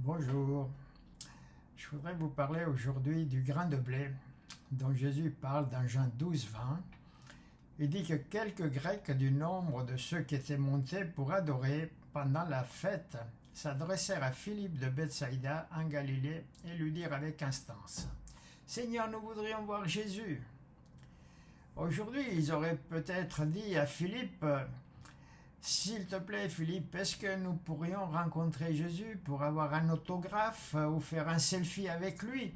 Bonjour, je voudrais vous parler aujourd'hui du grain de blé dont Jésus parle dans Jean 12, 20. Il dit que quelques Grecs du nombre de ceux qui étaient montés pour adorer pendant la fête s'adressèrent à Philippe de Bethsaïda en Galilée et lui dirent avec instance: Seigneur, nous voudrions voir Jésus. Aujourd'hui, ils auraient peut-être dit à Philippe: S'il te plaît, Philippe, est-ce que nous pourrions rencontrer Jésus pour avoir un autographe ou faire un selfie avec lui?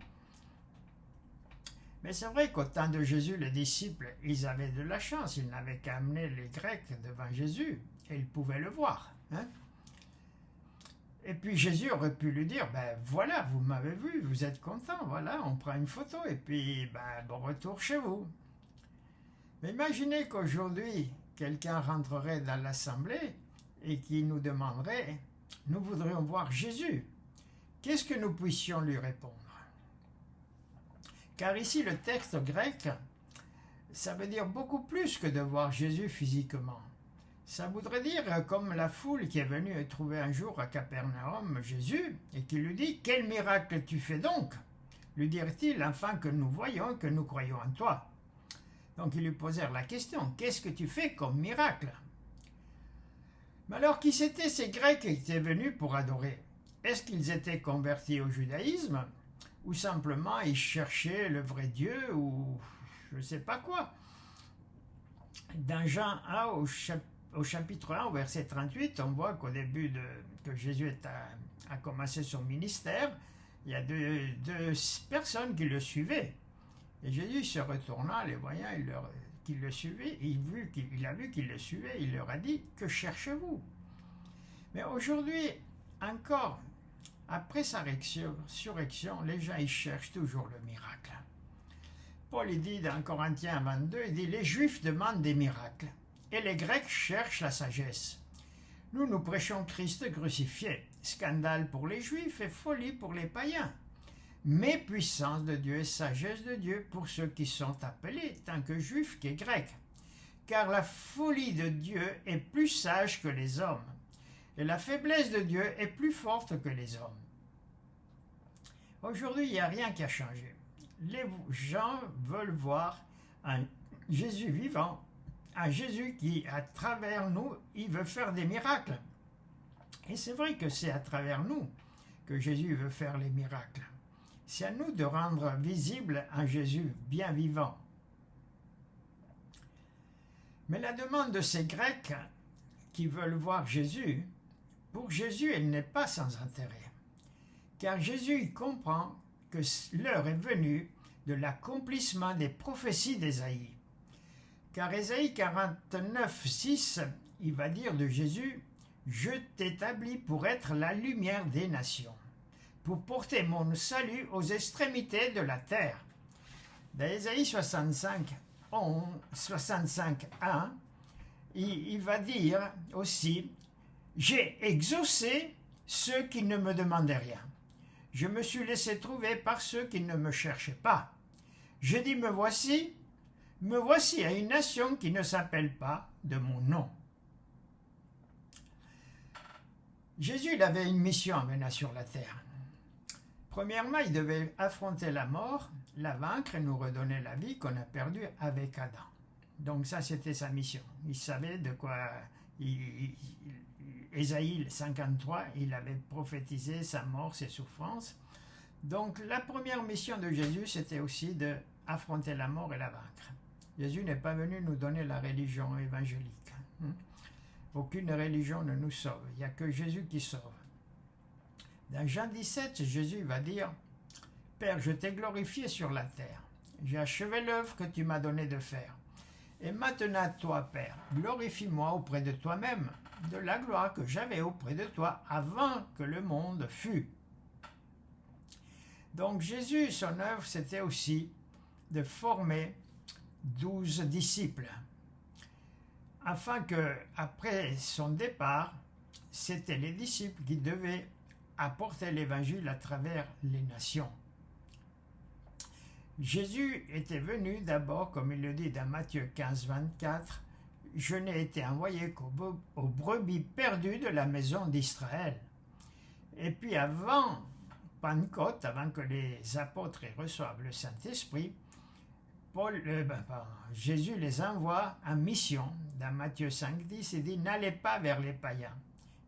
Mais c'est vrai qu'au temps de Jésus, les disciples, ils avaient de la chance. Ils n'avaient qu'à amener les Grecs devant Jésus et ils pouvaient le voir. Et puis Jésus aurait pu lui dire: voilà, vous m'avez vu, vous êtes content, voilà, on prend une photo et puis bon retour chez vous. Mais imaginez qu'aujourd'hui, quelqu'un rentrerait dans l'assemblée et qui nous demanderait: nous voudrions voir Jésus. Qu'est-ce que nous puissions lui répondre? Car ici, le texte grec, ça veut dire beaucoup plus que de voir Jésus physiquement. Ça voudrait dire comme la foule qui est venue trouver un jour à Capernaum Jésus et qui lui dit: Quel miracle tu fais donc? Lui dirent-ils, afin que nous voyions et que nous croyions en toi. Donc ils lui posèrent la question: Qu'est-ce que tu fais comme miracle? Mais alors, qui c'étaient ces Grecs qui étaient venus pour adorer? Est-ce qu'ils étaient convertis au judaïsme? Ou simplement ils cherchaient le vrai Dieu, ou je ne sais pas quoi? Dans Jean 1, au chapitre 1, au verset 38, on voit qu'au début que Jésus a commencé son ministère, il y a deux personnes qui le suivaient. Et Jésus se retourna, les voyant qu'ils le suivaient, il a vu qu'ils le suivaient, il leur a dit: Que cherchez-vous? Mais aujourd'hui, encore, après sa résurrection, les gens ils cherchent toujours le miracle. Paul il dit dans Corinthiens 22, il dit: Les Juifs demandent des miracles et les Grecs cherchent la sagesse. Nous prêchons Christ crucifié, scandale pour les Juifs et folie pour les païens. Mais puissance de Dieu et sagesse de Dieu pour ceux qui sont appelés, tant que juifs que grecs. Car la folie de Dieu est plus sage que les hommes, et la faiblesse de Dieu est plus forte que les hommes. Aujourd'hui, il n'y a rien qui a changé. Les gens veulent voir un Jésus vivant, un Jésus qui, à travers nous, il veut faire des miracles. Et c'est vrai que c'est à travers nous que Jésus veut faire les miracles. C'est à nous de rendre visible un Jésus bien vivant. Mais la demande de ces Grecs qui veulent voir Jésus, pour Jésus, elle n'est pas sans intérêt. Car Jésus comprend que l'heure est venue de l'accomplissement des prophéties d'Ésaïe. Car Ésaïe 49, 6, il va dire de Jésus: Je t'établis pour être la lumière des nations, pour porter mon salut aux extrémités de la terre. Dans Ésaïe 65, 1, il va dire aussi: J'ai exaucé ceux qui ne me demandaient rien. Je me suis laissé trouver par ceux qui ne me cherchaient pas. Je dis: me voici à une nation qui ne s'appelle pas de mon nom. Jésus il avait une mission à mener sur la terre. Premièrement, il devait affronter la mort, la vaincre et nous redonner la vie qu'on a perdue avec Adam. Donc ça, c'était sa mission. Il savait de quoi... Ésaïe 53, il avait prophétisé sa mort, ses souffrances. Donc la première mission de Jésus, c'était aussi d'affronter la mort et la vaincre. Jésus n'est pas venu nous donner la religion évangélique. Aucune religion ne nous sauve. Il n'y a que Jésus qui sauve. Dans Jean 17, Jésus va dire: Père, je t'ai glorifié sur la terre. J'ai achevé l'œuvre que tu m'as donné de faire. Et maintenant, toi, Père, glorifie-moi auprès de toi-même, de la gloire que j'avais auprès de toi avant que le monde fût. Donc Jésus, son œuvre, c'était aussi de former 12 disciples, afin que, après son départ, c'était les disciples qui devaient apporter l'évangile à travers les nations. Jésus était venu d'abord, comme il le dit dans Matthieu 15, 24, « Je n'ai été envoyé qu'aux brebis perdues de la maison d'Israël. » Et puis avant Pentecôte, avant que les apôtres reçoivent le Saint-Esprit, Jésus les envoie en mission. Dans Matthieu 5,10, il dit « N'allez pas vers les païens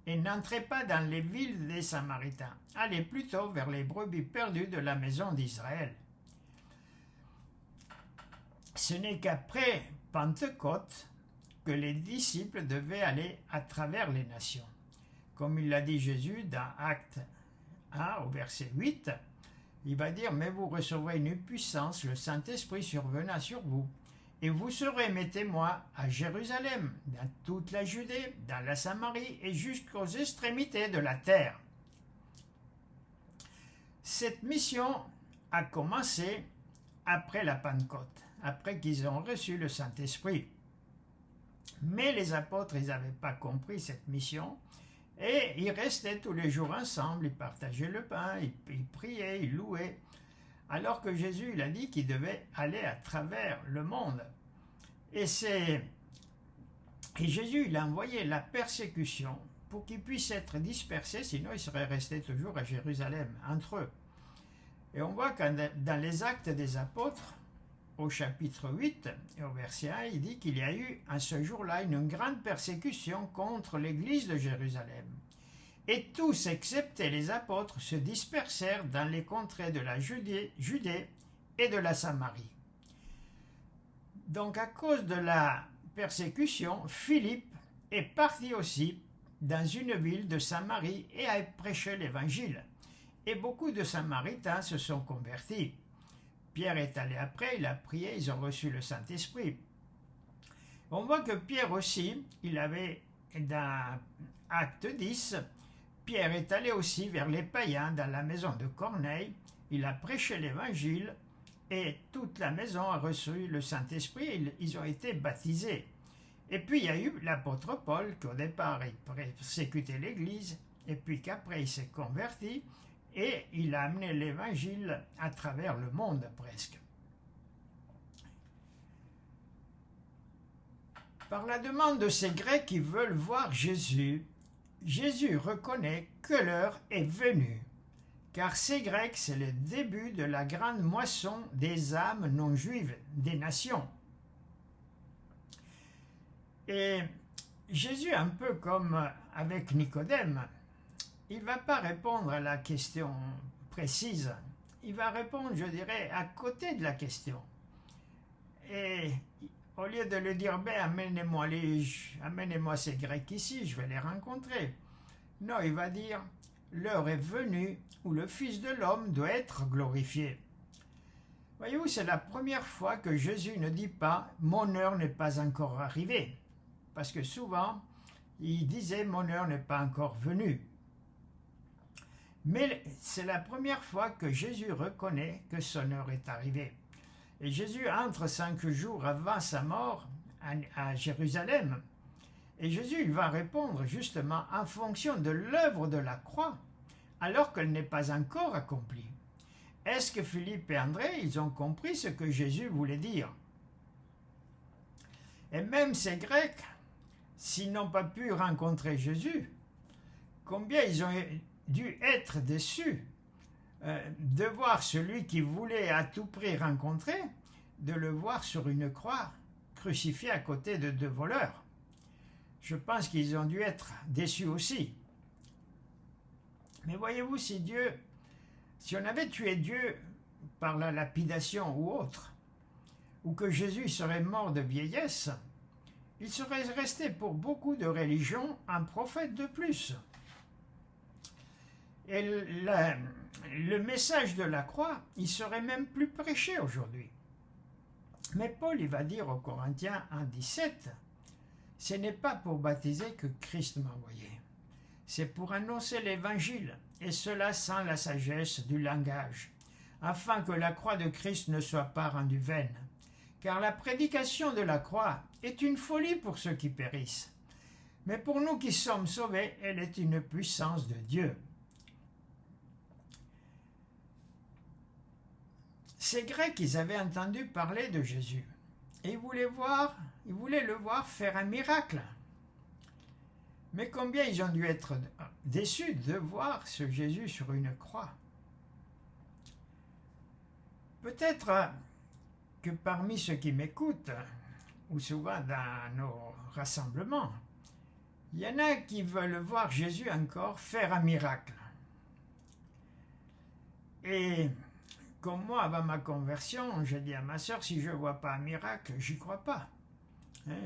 et n'entrez pas dans les villes des Samaritains. Allez plutôt vers les brebis perdues de la maison d'Israël. » Ce n'est qu'après Pentecôte que les disciples devaient aller à travers les nations. Comme il l'a dit Jésus dans Actes 1 au verset 8, il va dire « Mais vous recevrez une puissance, le Saint-Esprit survenant sur vous, et vous serez mes témoins à Jérusalem, dans toute la Judée, dans la Samarie et jusqu'aux extrémités de la terre. » Cette mission a commencé après la Pentecôte, après qu'ils ont reçu le Saint-Esprit. Mais les apôtres, ils n'avaient pas compris cette mission et ils restaient tous les jours ensemble, ils partageaient le pain, ils priaient, ils louaient. Alors que Jésus, il a dit qu'il devait aller à travers le monde. Et Jésus, il a envoyé la persécution pour qu'ils puissent être dispersés, sinon ils seraient restés toujours à Jérusalem, entre eux. Et on voit que dans les Actes des Apôtres, au chapitre 8 et au verset 1, il dit qu'il y a eu à ce jour-là une grande persécution contre l'église de Jérusalem. Et tous, excepté les apôtres, se dispersèrent dans les contrées de la Judée et de la Samarie. Donc à cause de la persécution, Philippe est parti aussi dans une ville de Samarie et a prêché l'évangile. Et beaucoup de Samaritains se sont convertis. Pierre est allé après, il a prié, ils ont reçu le Saint-Esprit. On voit que Pierre aussi, il avait, dans Acte 10, Pierre est allé aussi vers les païens dans la maison de Corneille, il a prêché l'évangile et toute la maison a reçu le Saint-Esprit et ils ont été baptisés. Et puis il y a eu l'apôtre Paul qui au départ il persécutait l'église et puis qu'après il s'est converti et il a amené l'évangile à travers le monde presque. Par la demande de ces Grecs qui veulent voir Jésus, Jésus reconnaît que l'heure est venue, car ces Grecs, c'est le début de la grande moisson des âmes non juives, des nations. Et Jésus, un peu comme avec Nicodème, il ne va pas répondre à la question précise, il va répondre, je dirais, à côté de la question. Et au lieu de lui dire, ben, amenez-moi ces Grecs ici, je vais les rencontrer. Non, il va dire, l'heure est venue où le Fils de l'homme doit être glorifié. Voyez-vous, c'est la première fois que Jésus ne dit pas, mon heure n'est pas encore arrivée. Parce que souvent, il disait, mon heure n'est pas encore venue. Mais c'est la première fois que Jésus reconnaît que son heure est arrivée. Et Jésus entre 5 jours avant sa mort à Jérusalem. Et Jésus il va répondre justement en fonction de l'œuvre de la croix, alors qu'elle n'est pas encore accomplie. Est-ce que Philippe et André, ils ont compris ce que Jésus voulait dire? Et même ces Grecs, s'ils n'ont pas pu rencontrer Jésus, combien ils ont dû être déçus de voir celui qui voulait à tout prix rencontrer, de le voir sur une croix, crucifié à côté de 2 voleurs. Je pense qu'ils ont dû être déçus aussi. Mais voyez-vous, si on avait tué Dieu par la lapidation ou autre, ou que Jésus serait mort de vieillesse, il serait resté pour beaucoup de religions un prophète de plus. Et le message de la croix, il serait même plus prêché aujourd'hui. Mais Paul, il va dire aux Corinthiens 1,17, ce n'est pas pour baptiser que Christ m'a envoyé. C'est pour annoncer l'évangile, et cela sans la sagesse du langage, afin que la croix de Christ ne soit pas rendue vaine. Car la prédication de la croix est une folie pour ceux qui périssent. Mais pour nous qui sommes sauvés, elle est une puissance de Dieu. Ces Grecs, ils avaient entendu parler de Jésus et ils voulaient le voir faire un miracle. Mais combien ils ont dû être déçus de voir ce Jésus sur une croix. Peut-être que parmi ceux qui m'écoutent, ou souvent dans nos rassemblements, il y en a qui veulent voir Jésus encore faire un miracle. Et comme moi, avant ma conversion, j'ai dit à ma sœur, si je ne vois pas un miracle, j'y crois pas.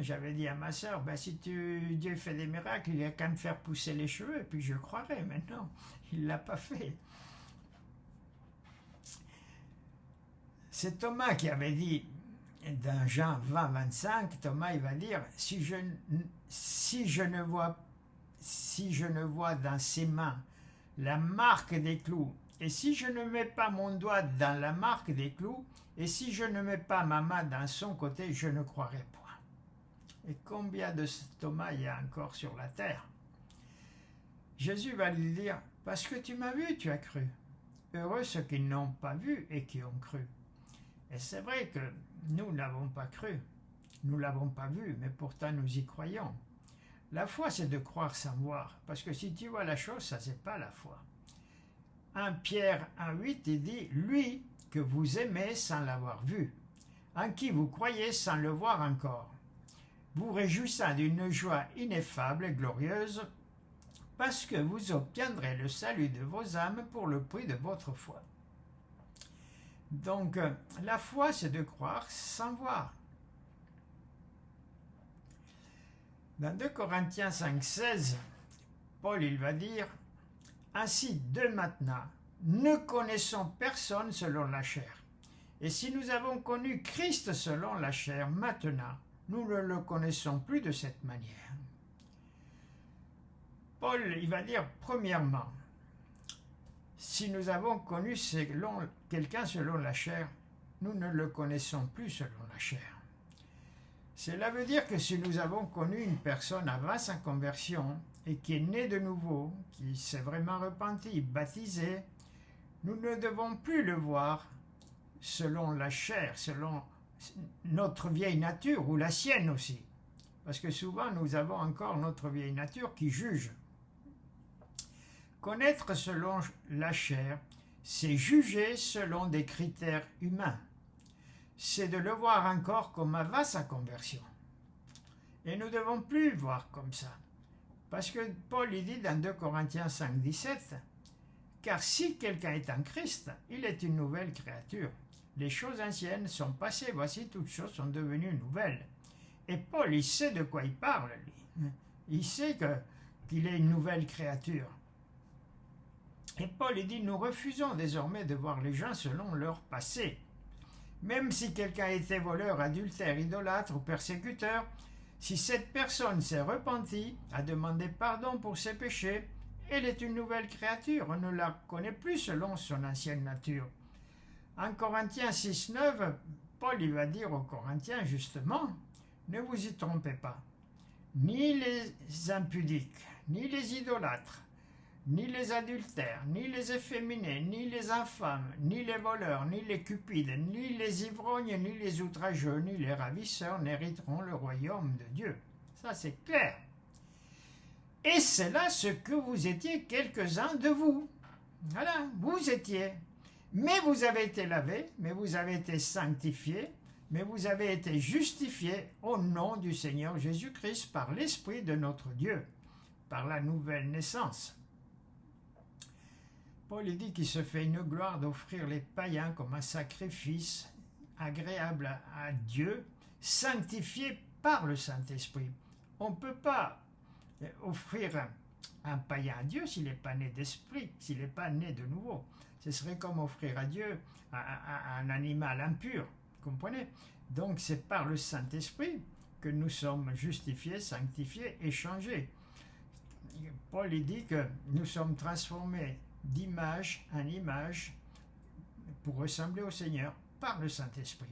J'avais dit à ma sœur, si Dieu fait des miracles, il a qu'à me faire pousser les cheveux, et puis je croirais. Maintenant, il ne l'a pas fait. C'est Thomas qui avait dit, dans Jean 20, 25, Thomas il va dire, si je ne vois dans ses mains la marque des clous, et si je ne mets pas mon doigt dans la marque des clous, et si je ne mets pas ma main dans son côté, je ne croirai point. Et combien de Thomas il y a encore sur la terre? Jésus va lui dire, parce que tu m'as vu, tu as cru. Heureux ceux qui n'ont pas vu et qui ont cru. Et c'est vrai que nous n'avons pas cru, nous ne l'avons pas vu, mais pourtant nous y croyons. La foi, c'est de croire sans voir, parce que si tu vois la chose, ça c'est pas la foi. 1 Pierre 1,8, il dit, lui que vous aimez sans l'avoir vu, en qui vous croyez sans le voir encore, vous réjouissant d'une joie ineffable et glorieuse, parce que vous obtiendrez le salut de vos âmes pour le prix de votre foi. Donc, la foi, c'est de croire sans voir. Dans 2 Corinthiens 5,16, Paul il va dire, « Ainsi, de maintenant, ne connaissons personne selon la chair. Et si nous avons connu Christ selon la chair, maintenant, nous ne le connaissons plus de cette manière. » Paul il va dire, premièrement, si nous avons connu quelqu'un selon la chair, nous ne le connaissons plus selon la chair. Cela veut dire que si nous avons connu une personne avant sa conversion et qui est née de nouveau, qui s'est vraiment repenti, baptisé, nous ne devons plus le voir selon la chair, selon notre vieille nature ou la sienne aussi. Parce que souvent nous avons encore notre vieille nature qui juge. Connaître selon la chair, c'est juger selon des critères humains. C'est de le voir encore comme avant sa conversion. Et nous ne devons plus le voir comme ça. Parce que Paul il dit dans 2 Corinthiens 5, 17, « Car si quelqu'un est en Christ, il est une nouvelle créature. Les choses anciennes sont passées, voici toutes choses sont devenues nouvelles. » Et Paul, il sait de quoi il parle, lui. Il sait qu'il est une nouvelle créature. Et Paul il dit, nous refusons désormais de voir les gens selon leur passé. Même si quelqu'un était voleur, adultère, idolâtre ou persécuteur, si cette personne s'est repentie, a demandé pardon pour ses péchés, elle est une nouvelle créature, on ne la connaît plus selon son ancienne nature. En Corinthiens 6, 9, Paul il va dire aux Corinthiens justement, ne vous y trompez pas, ni les impudiques, ni les idolâtres, ni les adultères, ni les efféminés, ni les infâmes, ni les voleurs, ni les cupides, ni les ivrognes, ni les outrageux, ni les ravisseurs n'hériteront le royaume de Dieu. Ça c'est clair. Et c'est là ce que vous étiez quelques-uns de vous. Voilà, vous étiez. Mais vous avez été lavés, mais vous avez été sanctifiés, mais vous avez été justifiés au nom du Seigneur Jésus-Christ par l'Esprit de notre Dieu, par la nouvelle naissance. Paul dit qu'il se fait une gloire d'offrir les païens comme un sacrifice agréable à Dieu, sanctifié par le Saint-Esprit. On ne peut pas offrir un païen à Dieu s'il n'est pas né d'esprit, s'il n'est pas né de nouveau. Ce serait comme offrir à Dieu un animal impur, vous comprenez? Donc c'est par le Saint-Esprit que nous sommes justifiés, sanctifiés et changés. Paul dit que nous sommes transformés d'image en image pour ressembler au Seigneur par le Saint-Esprit.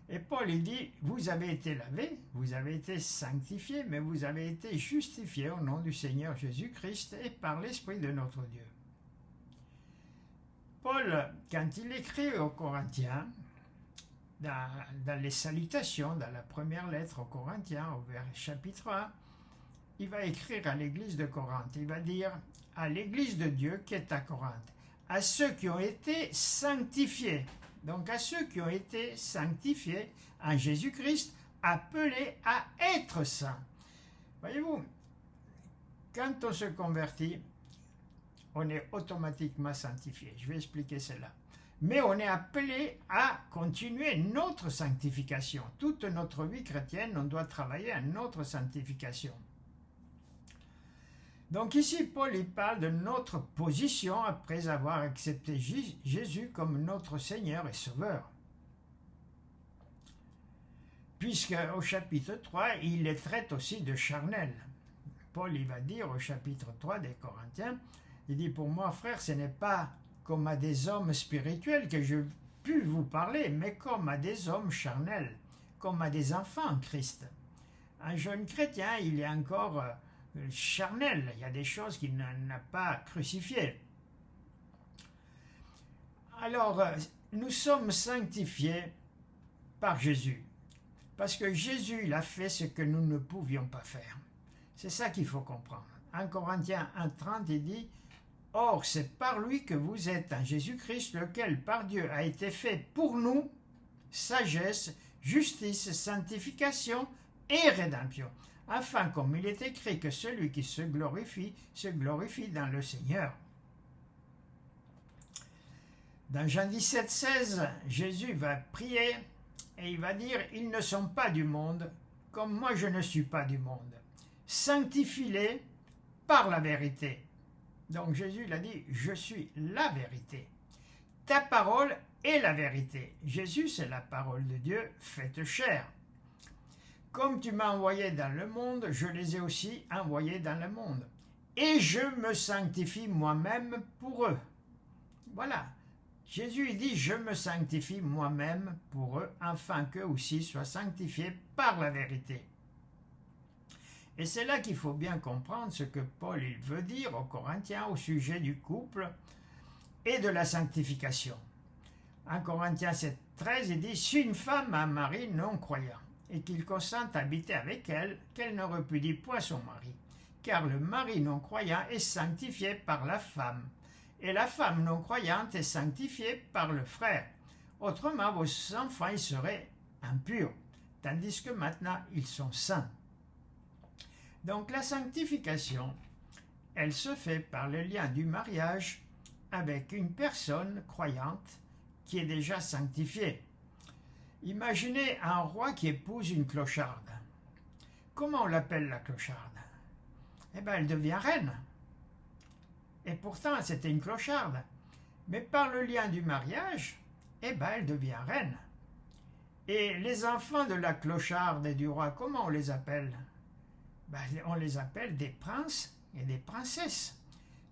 Et Paul il dit, vous avez été lavés, vous avez été sanctifiés, mais vous avez été justifiés au nom du Seigneur Jésus-Christ et par l'Esprit de notre Dieu. Paul, quand il écrit aux Corinthiens, dans les salutations, dans la première lettre aux Corinthiens, au chapitre 1, il va écrire à l'église de Corinthe. Il va dire à l'église de Dieu qui est à Corinthe, à ceux qui ont été sanctifiés, donc à ceux qui ont été sanctifiés en Jésus-Christ, appelés à être saints. Voyez-vous, quand on se convertit, on est automatiquement sanctifié. Je vais expliquer cela. Mais on est appelé à continuer notre sanctification. Toute notre vie chrétienne, on doit travailler à notre sanctification. Donc ici, Paul il parle de notre position après avoir accepté Jésus comme notre Seigneur et Sauveur. Puisque au chapitre 3, il les traite aussi de charnels. Paul il va dire au chapitre 3 des Corinthiens, il dit, pour moi, frère, ce n'est pas comme à des hommes spirituels que je puis vous parler, mais comme à des hommes charnels, comme à des enfants en Christ. Un jeune chrétien, il est encore charnel, il y a des choses qu'il n'a pas crucifiées. Alors, nous sommes sanctifiés par Jésus, parce que Jésus, il a fait ce que nous ne pouvions pas faire. C'est ça qu'il faut comprendre. En Corinthiens 1,30, il dit, or, c'est par lui que vous êtes en Jésus-Christ, lequel par Dieu a été fait pour nous, sagesse, justice, sanctification et rédemption, afin, comme il est écrit, que celui qui se glorifie dans le Seigneur. Dans Jean 17, 16, Jésus va prier et il va dire, ils ne sont pas du monde, comme moi je ne suis pas du monde. Sanctifie-les par la vérité. Donc Jésus il a dit, je suis la vérité. Ta parole est la vérité. Jésus, c'est la parole de Dieu faite chair. Comme tu m'as envoyé dans le monde, je les ai aussi envoyés dans le monde. Et je me sanctifie moi-même pour eux. Voilà. Jésus il dit, je me sanctifie moi-même pour eux, afin qu'eux aussi soient sanctifiés par la vérité. Et c'est là qu'il faut bien comprendre ce que Paul il veut dire aux Corinthiens au sujet du couple et de la sanctification. En Corinthiens 7, 13, il dit, si une femme a un mari non-croyant et qu'il consente à habiter avec elle, qu'elle ne repudie point son mari, car le mari non-croyant est sanctifié par la femme, et la femme non-croyante est sanctifiée par le frère. Autrement, vos enfants ils seraient impurs, tandis que maintenant ils sont saints. Donc la sanctification, elle se fait par le lien du mariage avec une personne croyante qui est déjà sanctifiée. Imaginez un roi qui épouse une clocharde. Comment on l'appelle la clocharde? Eh bien, elle devient reine. Et pourtant, c'était une clocharde. Mais par le lien du mariage, eh bien, elle devient reine. Et les enfants de la clocharde et du roi, comment on les appelle? Ben, on les appelle des princes et des princesses.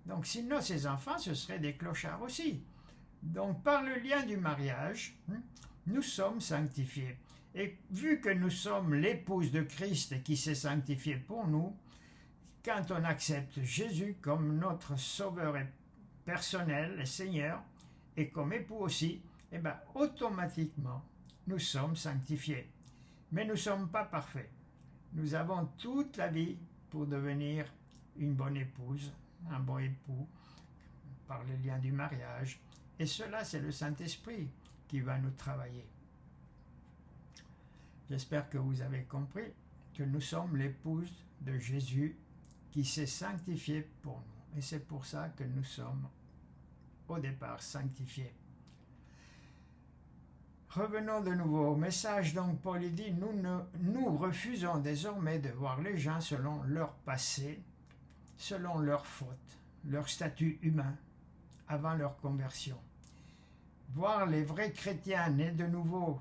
Donc sinon, ces enfants, ce seraient des clochards aussi. Donc par le lien du mariage, nous sommes sanctifiés. Et vu que nous sommes l'épouse de Christ qui s'est sanctifiée pour nous, quand on accepte Jésus comme notre sauveur personnel et Seigneur, et comme époux aussi, eh bien, automatiquement, nous sommes sanctifiés. Mais nous ne sommes pas parfaits. Nous avons toute la vie pour devenir une bonne épouse, un bon époux, par le lien du mariage. Et cela, c'est le Saint-Esprit qui va nous travailler. J'espère que vous avez compris que nous sommes l'épouse de Jésus qui s'est sanctifié pour nous. Et c'est pour ça que nous sommes au départ sanctifiés. Revenons de nouveau au message. Donc Paul dit, nous refusons désormais de voir les gens selon leur passé, selon leurs fautes, leur statut humain, avant leur conversion. Voir les vrais chrétiens nés de nouveau,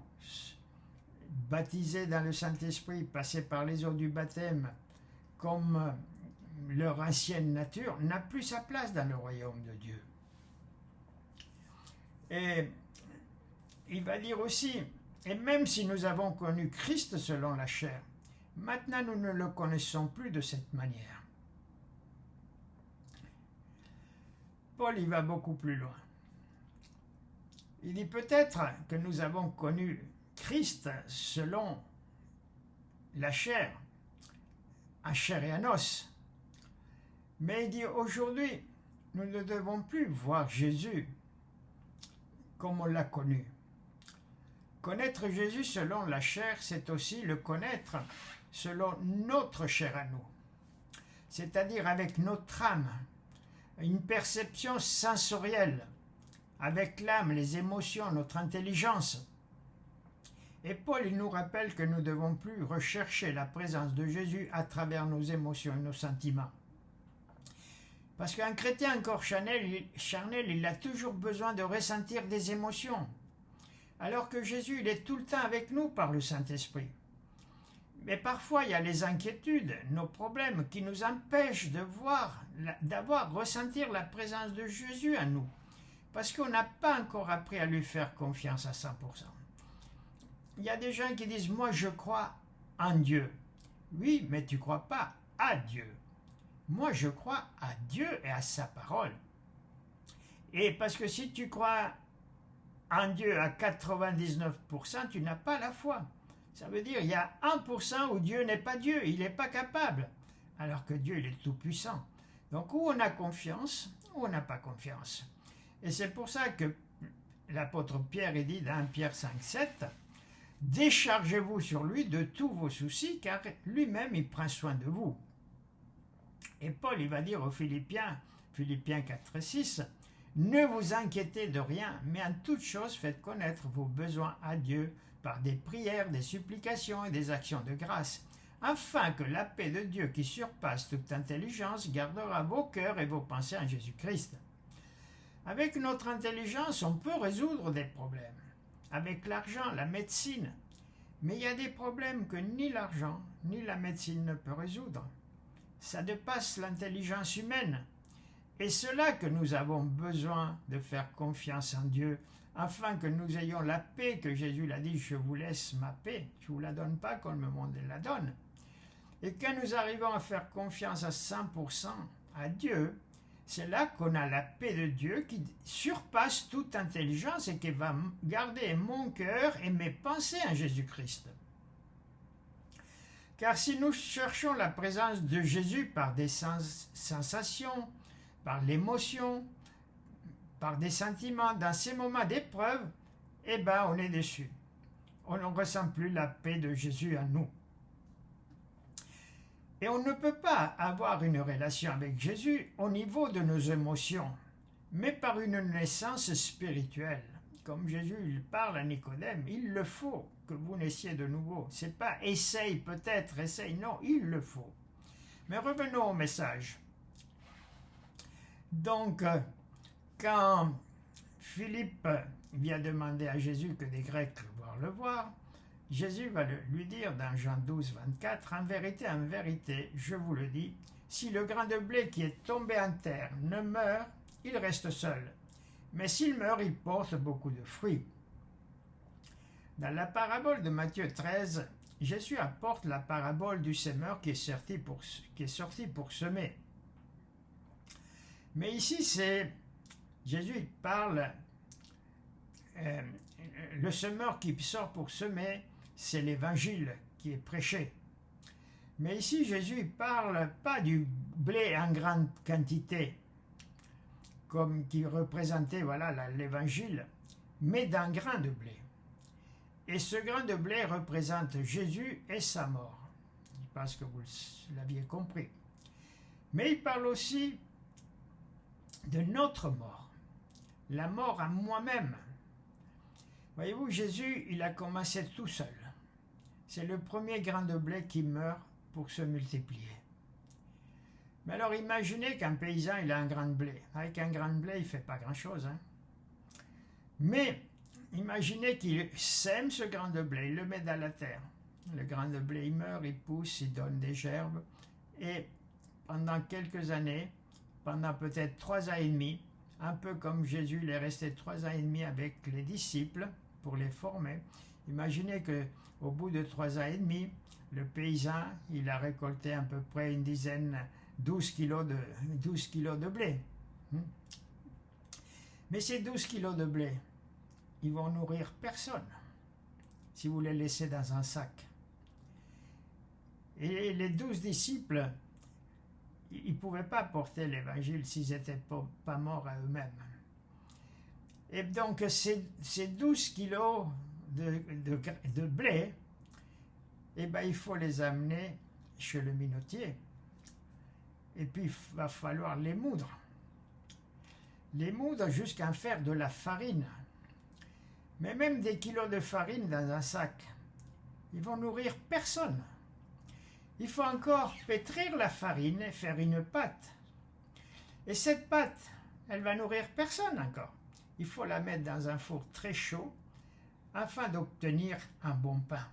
baptisés dans le Saint-Esprit, passés par les eaux du baptême, comme leur ancienne nature, n'a plus sa place dans le royaume de Dieu. Et il va dire aussi, et même si nous avons connu Christ selon la chair, maintenant nous ne le connaissons plus de cette manière. Paul y va beaucoup plus loin. Il dit peut-être que nous avons connu Christ selon la chair, en chair et en os. Mais il dit aujourd'hui, nous ne devons plus voir Jésus comme on l'a connu. Connaître Jésus selon la chair, c'est aussi le connaître selon notre chair à nous, c'est-à-dire avec notre âme, une perception sensorielle, avec l'âme, les émotions, notre intelligence. Et Paul il nous rappelle que nous ne devons plus rechercher la présence de Jésus à travers nos émotions et nos sentiments. Parce qu'un chrétien encore charnel, il a toujours besoin de ressentir des émotions, alors que Jésus il est tout le temps avec nous par le Saint-Esprit. Mais parfois, il y a les inquiétudes, nos problèmes qui nous empêchent ressentir la présence de Jésus en nous. Parce qu'on n'a pas encore appris à lui faire confiance à 100%. Il y a des gens qui disent « Moi, je crois en Dieu ». Oui, mais tu ne crois pas à Dieu. Moi, je crois à Dieu et à sa parole. Et parce que si tu crois en Dieu à 99%, tu n'as pas la foi. Ça veut dire qu'il y a 1% où Dieu n'est pas Dieu, il n'est pas capable, alors que Dieu il est tout puissant. Donc où on a confiance, ou on n'a pas confiance. Et c'est pour ça que l'apôtre Pierre dit dans 1 Pierre 5,7 « Déchargez-vous sur lui de tous vos soucis, car lui-même il prend soin de vous. » Et Paul il va dire aux Philippiens 4,6 « Ne vous inquiétez de rien, mais en toute chose faites connaître vos besoins à Dieu, par des prières, des supplications et des actions de grâce, afin que la paix de Dieu qui surpasse toute intelligence gardera vos cœurs et vos pensées en Jésus-Christ. » Avec notre intelligence, on peut résoudre des problèmes. Avec l'argent, la médecine. Mais il y a des problèmes que ni l'argent, ni la médecine ne peut résoudre. Ça dépasse l'intelligence humaine. Et c'est là que nous avons besoin de faire confiance en Dieu, afin que nous ayons la paix que Jésus l'a dit, je vous laisse ma paix, je ne vous la donne pas comme le monde la donne. Et quand nous arrivons à faire confiance à 100% à Dieu, c'est là qu'on a la paix de Dieu qui surpasse toute intelligence et qui va garder mon cœur et mes pensées en Jésus-Christ. Car si nous cherchons la présence de Jésus par des sensations, par l'émotion, par des sentiments, dans ces moments d'épreuve, eh bien, on est déçu. On ne ressent plus la paix de Jésus en nous. Et on ne peut pas avoir une relation avec Jésus au niveau de nos émotions, mais par une naissance spirituelle. Comme Jésus il parle à Nicodème, il le faut que vous naissiez de nouveau. C'est pas essaye peut-être, essaye, non, il le faut. Mais revenons au message. Donc, quand Philippe vient demander à Jésus que des Grecs voient le voir, Jésus va lui dire dans Jean 12, 24, « En vérité, je vous le dis, si le grain de blé qui est tombé en terre ne meurt, il reste seul. Mais s'il meurt, il porte beaucoup de fruits. » Dans la parabole de Matthieu 13, Jésus apporte la parabole du semeur qui est sorti pour semer. Mais ici, Jésus parle, le semeur qui sort pour semer, c'est l'évangile qui est prêché. Mais ici, Jésus ne parle pas du blé en grande quantité, comme qui représentait l'évangile, mais d'un grain de blé. Et ce grain de blé représente Jésus et sa mort. Je pense que vous l'aviez compris. Mais il parle aussi de notre mort, la mort à moi-même. Voyez-vous, Jésus, il a commencé tout seul. C'est le premier grain de blé qui meurt pour se multiplier. Mais alors imaginez qu'un paysan, il a un grain de blé. Avec un grain de blé, il ne fait pas grand-chose. Mais imaginez qu'il sème ce grain de blé, il le met dans la terre. Le grain de blé, il meurt, il pousse, il donne des gerbes. Et pendant quelques années, pendant peut-être 3 ans et demi, un peu comme Jésus, il est resté 3 ans et demi avec les disciples pour les former. Imaginez qu'au bout de 3 ans et demi, le paysan, il a récolté à peu près 12 kilos de blé. Mais ces 12 kilos de blé, ils vont nourrir personne si vous les laissez dans un sac. Et les 12 disciples, ils ne pouvaient pas porter l'évangile s'ils n'étaient pas morts à eux-mêmes. Et donc ces 12 kilos de blé, eh ben, il faut les amener chez le minotier. Et puis il va falloir les moudre. Les moudre jusqu'à en faire de la farine. Mais même des kilos de farine dans un sac, ils vont nourrir personne. Il faut encore pétrir la farine et faire une pâte. Et cette pâte, elle va nourrir personne encore. Il faut la mettre dans un four très chaud afin d'obtenir un bon pain.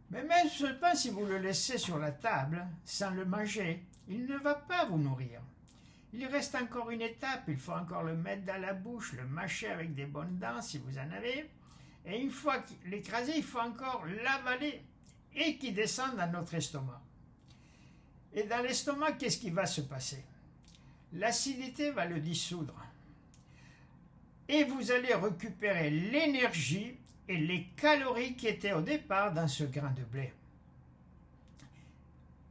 Mais même ce pain, si vous le laissez sur la table sans le manger, il ne va pas vous nourrir. Il reste encore une étape, il faut encore le mettre dans la bouche, le mâcher avec des bonnes dents si vous en avez. Et une fois l'écrasé, il faut encore l'avaler et qu'il descende dans notre estomac. Et dans l'estomac, qu'est-ce qui va se passer? L'acidité va le dissoudre. Et vous allez récupérer l'énergie et les calories qui étaient au départ dans ce grain de blé.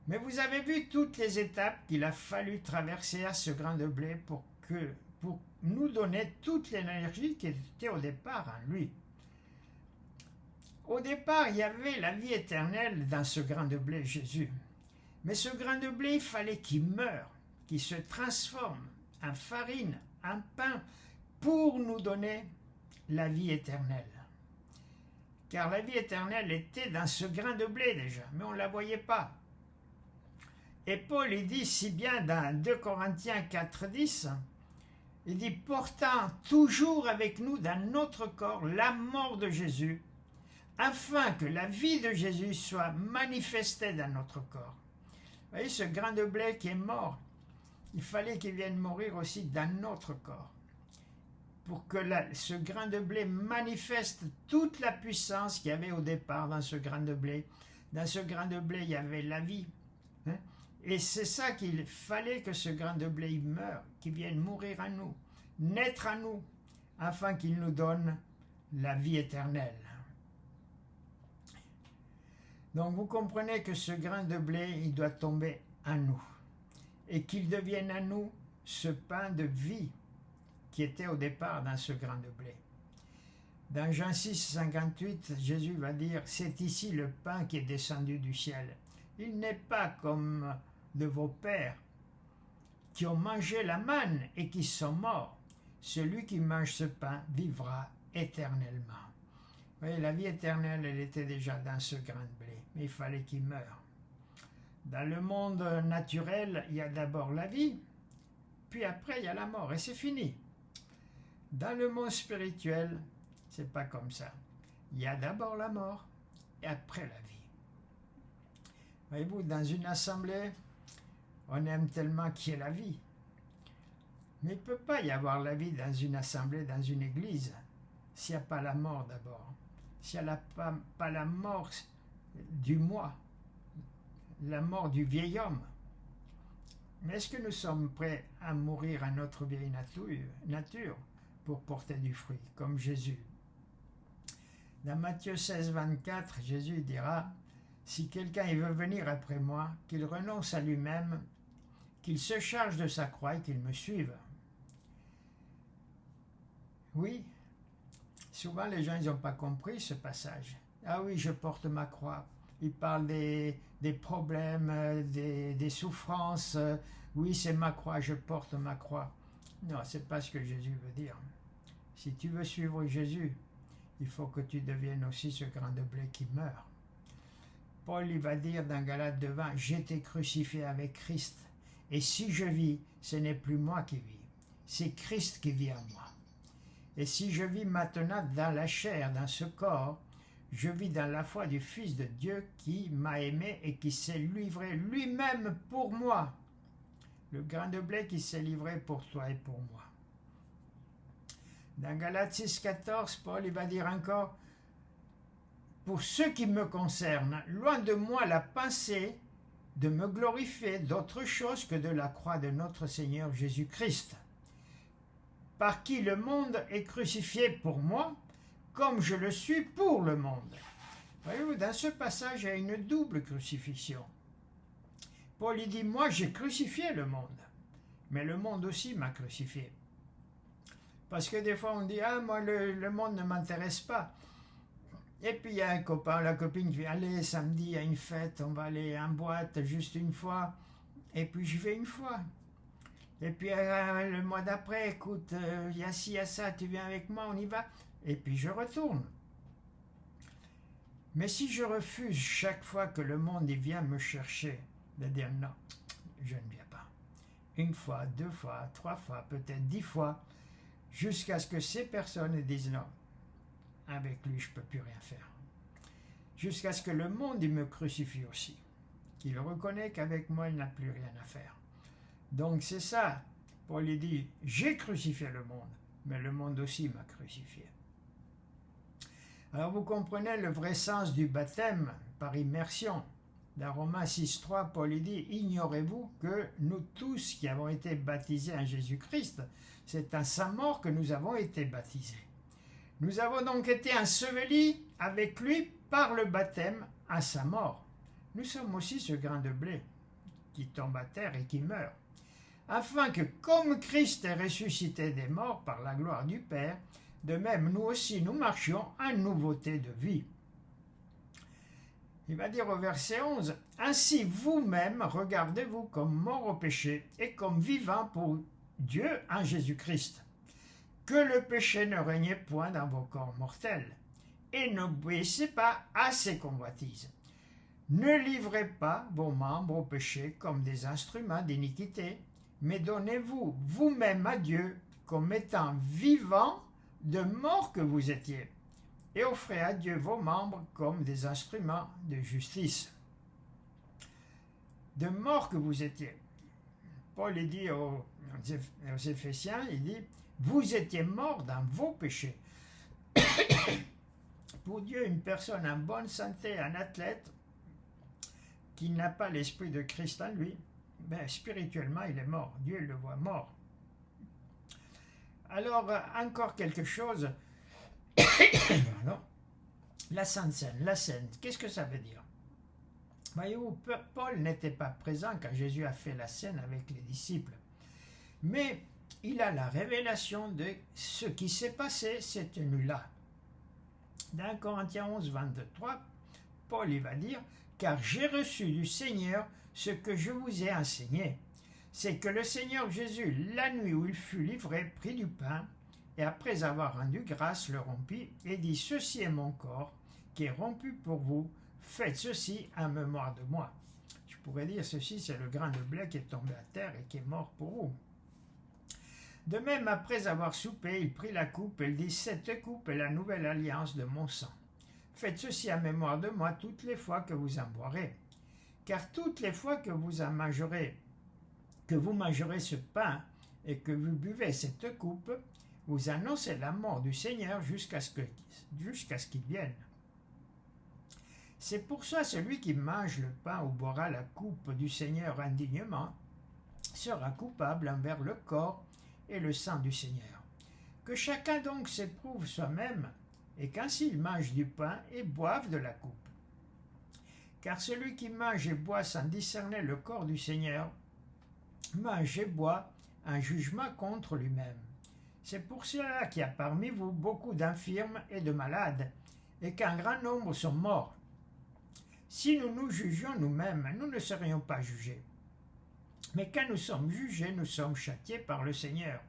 Mais vous avez vu toutes les étapes qu'il a fallu traverser à ce grain de blé pour nous donner toute l'énergie qui était au départ en lui. Au départ, il y avait la vie éternelle dans ce grain de blé, Jésus. Mais ce grain de blé, il fallait qu'il meure, qu'il se transforme en farine, en pain, pour nous donner la vie éternelle. Car la vie éternelle était dans ce grain de blé déjà, mais on ne la voyait pas. Et Paul, il dit si bien dans 2 Corinthiens 4,10, il dit « Portant toujours avec nous dans notre corps la mort de Jésus, afin que la vie de Jésus soit manifestée dans notre corps. » Vous voyez, ce grain de blé qui est mort, il fallait qu'il vienne mourir aussi dans notre corps, pour que ce grain de blé manifeste toute la puissance qu'il y avait au départ dans ce grain de blé. Dans ce grain de blé, il y avait la vie. Et c'est ça qu'il fallait que ce grain de blé meure, qu'il vienne mourir à nous, naître à nous, afin qu'il nous donne la vie éternelle. Donc vous comprenez que ce grain de blé, il doit tomber à nous, et qu'il devienne à nous ce pain de vie qui était au départ dans ce grain de blé. Dans Jean 6, 58, Jésus va dire « C'est ici le pain qui est descendu du ciel. Il n'est pas comme de vos pères qui ont mangé la manne et qui sont morts. Celui qui mange ce pain vivra éternellement. » Vous voyez, la vie éternelle, elle était déjà dans ce grain de blé, mais il fallait qu'il meure. Dans le monde naturel, il y a d'abord la vie, puis après il y a la mort, et c'est fini. Dans le monde spirituel, c'est pas comme ça. Il y a d'abord la mort, et après la vie. Voyez-vous, dans une assemblée, on aime tellement qu'il y ait la vie. Mais il ne peut pas y avoir la vie dans une assemblée, dans une église, s'il n'y a pas la mort d'abord. S'il n'y a pas la mort du moi, la mort du vieil homme. Mais est-ce que nous sommes prêts à mourir à notre vieille nature pour porter du fruit, comme Jésus? Dans Matthieu 16, 24, Jésus dira « Si quelqu'un veut venir après moi, qu'il renonce à lui-même, qu'il se charge de sa croix et qu'il me suive. » Oui, souvent les gens n'ont pas compris ce passage. Ah oui, je porte ma croix. Il parle des problèmes, des souffrances. Oui, c'est ma croix, je porte ma croix. Non, c'est pas ce que Jésus veut dire. Si tu veux suivre Jésus, il faut que tu deviennes aussi ce grain de blé qui meurt. Paul il va dire dans Galates 2:20, « J'étais crucifié avec Christ, et si je vis, ce n'est plus moi qui vis, c'est Christ qui vit en moi. Et si je vis maintenant dans la chair, dans ce corps, je vis dans la foi du Fils de Dieu qui m'a aimé et qui s'est livré lui-même pour moi. » Le grain de blé qui s'est livré pour toi et pour moi. Dans Galates 6,14, Paul il va dire encore « Pour ce qui me concerne, loin de moi la pensée de me glorifier d'autre chose que de la croix de notre Seigneur Jésus-Christ, par qui le monde est crucifié pour moi, comme je le suis pour le monde. » Voyez-vous, dans ce passage, il y a une double crucifixion. Paul il dit, moi j'ai crucifié le monde, mais le monde aussi m'a crucifié. Parce que des fois on dit, ah moi le monde ne m'intéresse pas. Et puis il y a un copain, la copine qui dit, allez samedi il y a une fête, on va aller en boîte juste une fois. Et puis je vais une fois. Et puis le mois d'après, écoute, il y a ci, il y a ça, tu viens avec moi, on y va. Et puis je retourne. Mais si je refuse chaque fois que le monde il vient me chercher, de dire non, je ne viens pas. Une fois, 2 fois, 3 fois, peut-être 10 fois, jusqu'à ce que ces personnes disent non, avec lui je ne peux plus rien faire. Jusqu'à ce que le monde il me crucifie aussi, qu'il reconnaît qu'avec moi il n'a plus rien à faire. Donc c'est ça, Paul lui dit, j'ai crucifié le monde, mais le monde aussi m'a crucifié. Alors vous comprenez le vrai sens du baptême par immersion. Dans Romains 6,3, Paul dit, ignorez-vous que nous tous qui avons été baptisés en Jésus-Christ, c'est à sa mort que nous avons été baptisés. Nous avons donc été ensevelis avec lui par le baptême à sa mort. Nous sommes aussi ce grain de blé qui tombe à terre et qui meurt, afin que comme Christ est ressuscité des morts par la gloire du Père, de même nous aussi nous marchions en nouveauté de vie. Il va dire au verset 11, « Ainsi vous-même regardez-vous comme morts au péché et comme vivants pour Dieu en Jésus-Christ. Que le péché ne règne point dans vos corps mortels, et n'obéissez pas à ses convoitises. Ne livrez pas vos membres au péché comme des instruments d'iniquité, mais donnez-vous vous-même à Dieu comme étant vivants de mort que vous étiez, et offrez à Dieu vos membres comme des instruments de justice. » De mort que vous étiez. Paul dit aux Éphésiens, il dit, vous étiez morts dans vos péchés. Pour Dieu, une personne en bonne santé, un athlète, qui n'a pas l'esprit de Christ en lui, ben, spirituellement, il est mort. Dieu le voit mort. Alors, encore quelque chose. Pardon. La Sainte Seine, la Seine, qu'est-ce que ça veut dire? Voyez-vous, Paul n'était pas présent quand Jésus a fait la Seine avec les disciples. Mais il a la révélation de ce qui s'est passé cette nuit-là. Dans Corinthiens 11, 23, Paul il va dire « Car j'ai reçu du Seigneur ce que je vous ai enseigné. C'est que le Seigneur Jésus, la nuit où il fut livré, prit du pain, et après avoir rendu grâce, le rompit, et dit « Ceci est mon corps, qui est rompu pour vous. Faites ceci en mémoire de moi. » Je pourrais dire ceci, c'est le grain de blé qui est tombé à terre et qui est mort pour vous. De même, après avoir soupé, il prit la coupe et il dit « Cette coupe est la nouvelle alliance de mon sang. Faites ceci en mémoire de moi toutes les fois que vous en boirez. Car toutes les fois que vous mangerez ce pain et que vous buvez cette coupe, vous annoncez la mort du Seigneur jusqu'à ce qu'il vienne. C'est pour ça celui qui mange le pain ou boira la coupe du Seigneur indignement sera coupable envers le corps et le sang du Seigneur. Que chacun donc s'éprouve soi-même, et qu'ainsi il mange du pain et boive de la coupe. Car celui qui mange et boit sans discerner le corps du Seigneur, mange et boit un jugement contre lui-même. C'est pour cela qu'il y a parmi vous beaucoup d'infirmes et de malades, et qu'un grand nombre sont morts. Si nous nous jugions nous-mêmes, nous ne serions pas jugés. Mais quand nous sommes jugés, nous sommes châtiés par le Seigneur,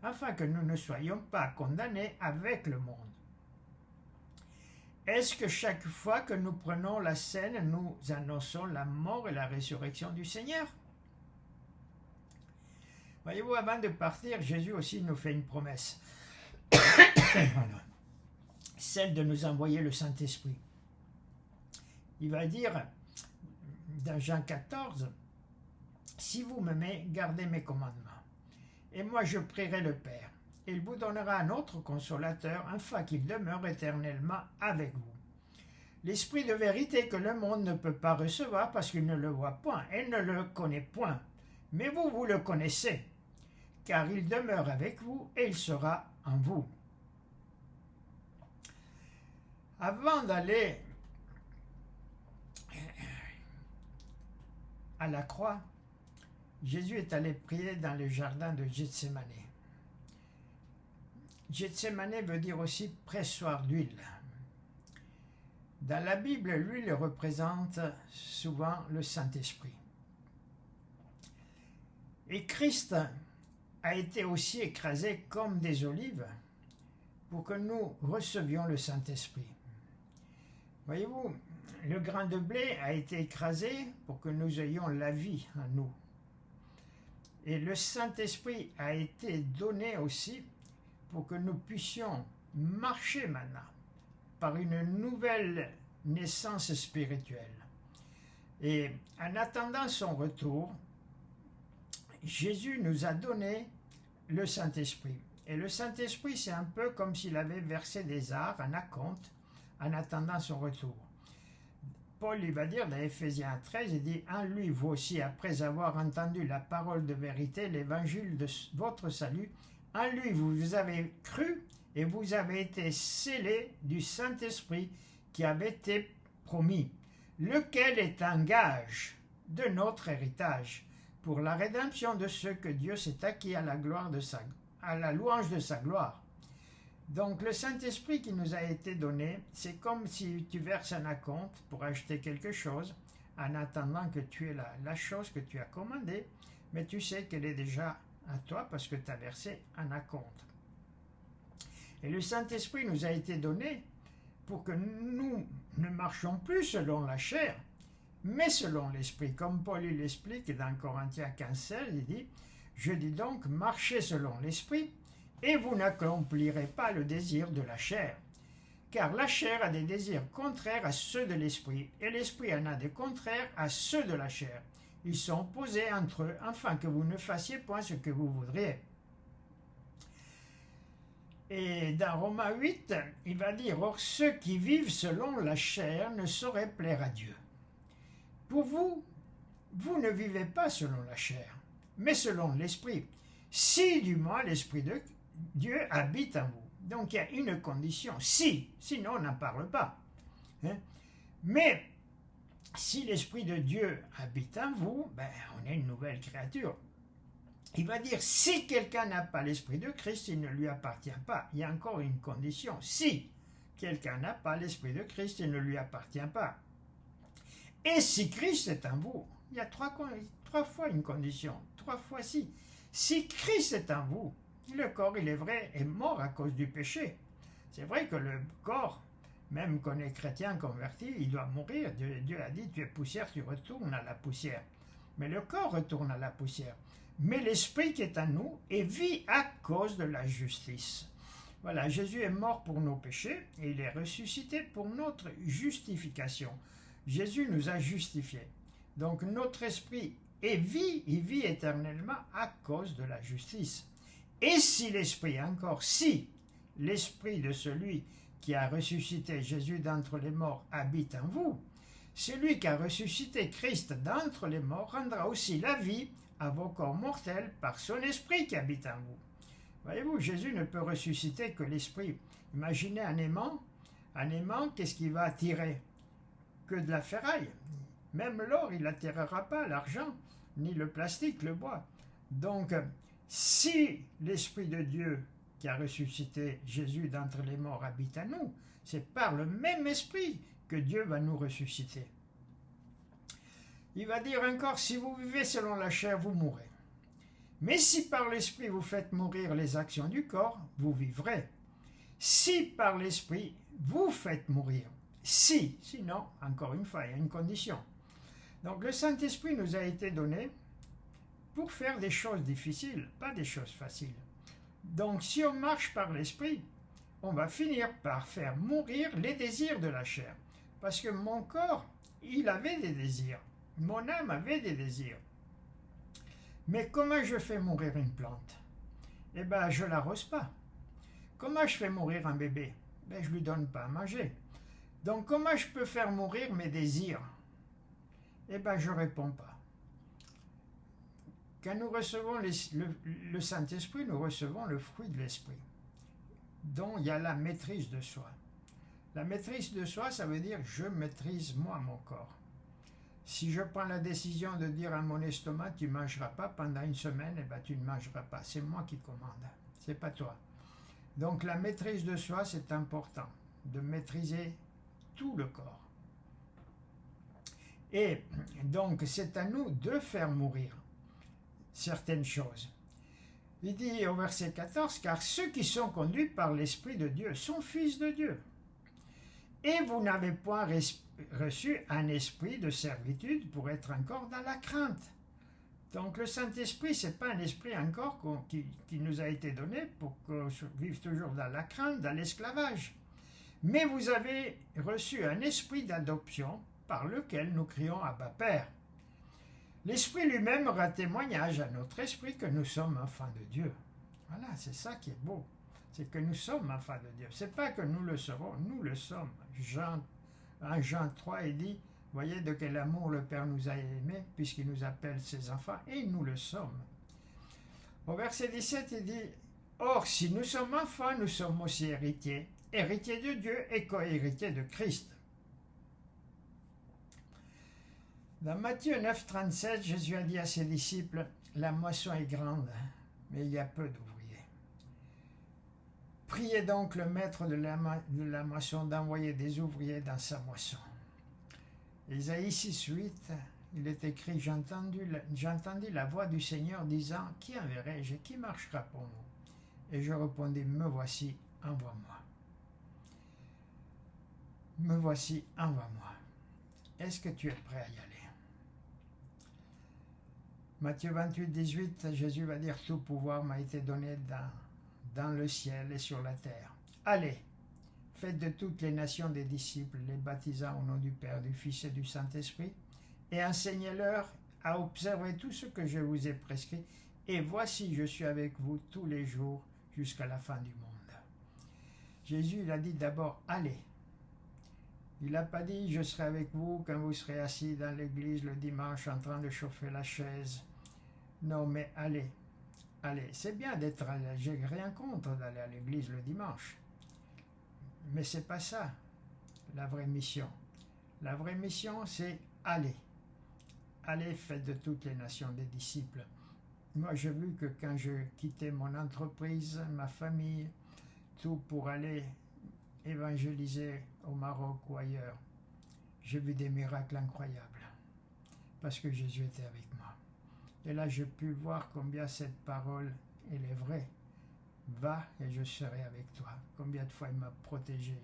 afin que nous ne soyons pas condamnés avec le monde. Est-ce que chaque fois que nous prenons la scène, nous annonçons la mort et la résurrection du Seigneur? Voyez-vous, avant de partir, Jésus aussi nous fait une promesse. Voilà. Celle de nous envoyer le Saint-Esprit. Il va dire, dans Jean 14, « Si vous m'aimez, gardez mes commandements. Et moi je prierai le Père. Et il vous donnera un autre consolateur, afin qu'il demeure éternellement avec vous. L'Esprit de vérité que le monde ne peut pas recevoir parce qu'il ne le voit point et ne le connaît point. Mais vous, vous le connaissez, car il demeure avec vous et il sera en vous. » Avant d'aller à la croix, Jésus est allé prier dans le jardin de Gethsémane. Gethsémane veut dire aussi pressoir d'huile. Dans la Bible, l'huile représente souvent le Saint-Esprit. Et Christ a été aussi écrasé comme des olives pour que nous recevions le Saint-Esprit. Voyez-vous, le grain de blé a été écrasé pour que nous ayons la vie en nous. Et le Saint-Esprit a été donné aussi pour que nous puissions marcher maintenant par une nouvelle naissance spirituelle. Et en attendant son retour, Jésus nous a donné le Saint-Esprit. Et le Saint-Esprit, c'est un peu comme s'il avait versé des arts en acompte en attendant son retour. Paul il va dire dans Éphésiens 13, il dit « En lui, vous aussi, après avoir entendu la parole de vérité, l'évangile de votre salut, en lui, vous avez cru et vous avez été scellés du Saint-Esprit qui avait été promis, lequel est un gage de notre héritage pour la rédemption de ceux que Dieu s'est acquis à la louange de sa gloire. » Donc le Saint-Esprit qui nous a été donné, c'est comme si tu verses un acompte pour acheter quelque chose en attendant que tu aies la chose que tu as commandée, mais tu sais qu'elle est déjà à toi parce que tu as versé un acompte. Et le Saint-Esprit nous a été donné pour que nous ne marchions plus selon la chair, mais selon l'Esprit. Comme Paul l'explique dans Corinthiens 15,16, il dit « Je dis donc, marchez selon l'Esprit, et vous n'accomplirez pas le désir de la chair. Car la chair a des désirs contraires à ceux de l'Esprit, et l'Esprit en a des contraires à ceux de la chair. Ils sont opposés entre eux, afin que vous ne fassiez point ce que vous voudriez. » Et dans Romains 8, il va dire « Or ceux qui vivent selon la chair ne sauraient plaire à Dieu. » Pour vous, vous ne vivez pas selon la chair, mais selon l'Esprit, si du moins l'Esprit de Dieu habite en vous. Donc il y a une condition, si, sinon on n'en parle pas. Mais si l'Esprit de Dieu habite en vous, on est une nouvelle créature. Il va dire, si quelqu'un n'a pas l'Esprit de Christ, il ne lui appartient pas. Il y a encore une condition, si quelqu'un n'a pas l'Esprit de Christ, il ne lui appartient pas. Et si Christ est en vous, il y a trois fois une condition, 3 fois si. Si Christ est en vous, le corps, il est vrai, est mort à cause du péché. C'est vrai que le corps, même qu'on est chrétien converti, il doit mourir. Dieu a dit, tu es poussière, tu retournes à la poussière. Mais le corps retourne à la poussière. Mais l'esprit qui est en nous est vie à cause de la justice. Voilà, Jésus est mort pour nos péchés et il est ressuscité pour notre justification. Jésus nous a justifiés. Donc notre esprit est vie, il vit éternellement à cause de la justice. Et si l'esprit, encore si l'esprit de celui qui a ressuscité Jésus d'entre les morts habite en vous, celui qui a ressuscité Christ d'entre les morts rendra aussi la vie à vos corps mortels par son esprit qui habite en vous. Voyez-vous, Jésus ne peut ressusciter que l'esprit. Imaginez un aimant, qu'est-ce qu'il va attirer? Que de la ferraille. Même l'or, il n'attirera pas l'argent, ni le plastique, le bois. Donc, si l'Esprit de Dieu qui a ressuscité Jésus d'entre les morts habite en nous, c'est par le même Esprit que Dieu va nous ressusciter. Il va dire encore, si vous vivez selon la chair, vous mourrez. Mais si par l'Esprit vous faites mourir les actions du corps, vous vivrez. Si par l'Esprit vous faites mourir, sinon, encore une fois, il y a une condition. Donc le Saint-Esprit nous a été donné pour faire des choses difficiles, pas des choses faciles. Donc si on marche par l'Esprit, on va finir par faire mourir les désirs de la chair. Parce que mon corps, il avait des désirs. Mon âme avait des désirs. Mais comment je fais mourir une plante? Eh bien, je ne l'arrose pas. Comment je fais mourir un bébé? Je ne lui donne pas à manger. Donc, comment je peux faire mourir mes désirs? Eh bien, je ne réponds pas. Quand nous recevons le Saint-Esprit, nous recevons le fruit de l'Esprit, dont il y a la maîtrise de soi. La maîtrise de soi, ça veut dire je maîtrise moi mon corps. Si je prends la décision de dire à mon estomac, tu ne mangeras pas pendant une semaine, eh ben, tu ne mangeras pas. C'est moi qui commande, c'est pas toi. Donc la maîtrise de soi, c'est important, de maîtriser tout le corps. Et donc c'est à nous de faire mourir certaines choses. Il dit au verset 14, car ceux qui sont conduits par l'Esprit de Dieu sont fils de Dieu. Et vous n'avez point reçu un esprit de servitude pour être encore dans la crainte. Donc le Saint-Esprit, ce n'est pas un esprit encore qui nous a été donné pour qu'on vive toujours dans la crainte, dans l'esclavage. Mais vous avez reçu un esprit d'adoption par lequel nous crions Abba Père. L'Esprit lui-même rend témoignage à notre esprit que nous sommes enfants de Dieu. Voilà, c'est ça qui est beau. C'est que nous sommes enfants de Dieu. Ce n'est pas que nous le serons, nous le sommes. En Jean 3, il dit, voyez de quel amour le Père nous a aimés, puisqu'il nous appelle ses enfants, et nous le sommes. Au verset 17, il dit, or, si nous sommes enfants, nous sommes aussi héritiers, héritiers de Dieu et co-héritiers de Christ. Dans Matthieu 9, 37, Jésus a dit à ses disciples, la moisson est grande, mais il y a peu d'ouvriers. Priez donc le maître de la moisson d'envoyer des ouvriers dans sa moisson. Ésaïe 6, 8, il est écrit, j'entendis la voix du Seigneur disant, qui enverrai-je et qui marchera pour nous? Et je répondis, me voici, envoie-moi. Me voici, envoie-moi. Est-ce que tu es prêt à y aller? Matthieu 28, 18, Jésus va dire, tout pouvoir m'a été donné dans le ciel et sur la terre. Allez, faites de toutes les nations des disciples, les baptisant au nom du Père, du Fils et du Saint-Esprit, et enseignez-leur à observer tout ce que je vous ai prescrit, et voici, je suis avec vous tous les jours jusqu'à la fin du monde. Jésus, il a dit d'abord, allez. Il n'a pas dit, je serai avec vous quand vous serez assis dans l'église le dimanche en train de chauffer la chaise. Non, mais allez. Allez, c'est bien d'être à l'église, j'ai rien contre d'aller à l'église le dimanche. Mais c'est pas ça, la vraie mission. La vraie mission, c'est aller. Allez, faites de toutes les nations des disciples. Moi, j'ai vu que quand je quittais mon entreprise, ma famille, tout pour aller évangéliser au Maroc ou ailleurs, j'ai vu des miracles incroyables. Parce que Jésus était avec moi. Et là, j'ai pu voir combien cette parole, elle est vraie. Va et je serai avec toi. Combien de fois il m'a protégé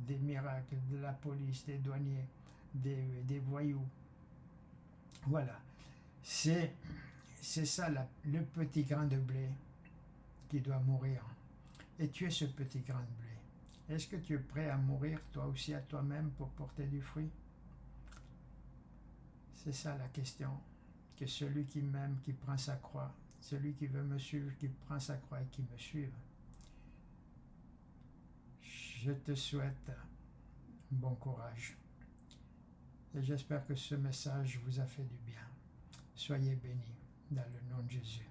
des miracles, de la police, des douaniers, des voyous. Voilà. C'est ça le petit grain de blé qui doit mourir. Et tu es ce petit grain de blé. Est-ce que tu es prêt à mourir toi aussi à toi-même pour porter du fruit? C'est ça la question. Que celui qui m'aime, qui prend sa croix, celui qui veut me suivre, qui prend sa croix et qui me suive. Je te souhaite bon courage. Et j'espère que ce message vous a fait du bien. Soyez bénis dans le nom de Jésus.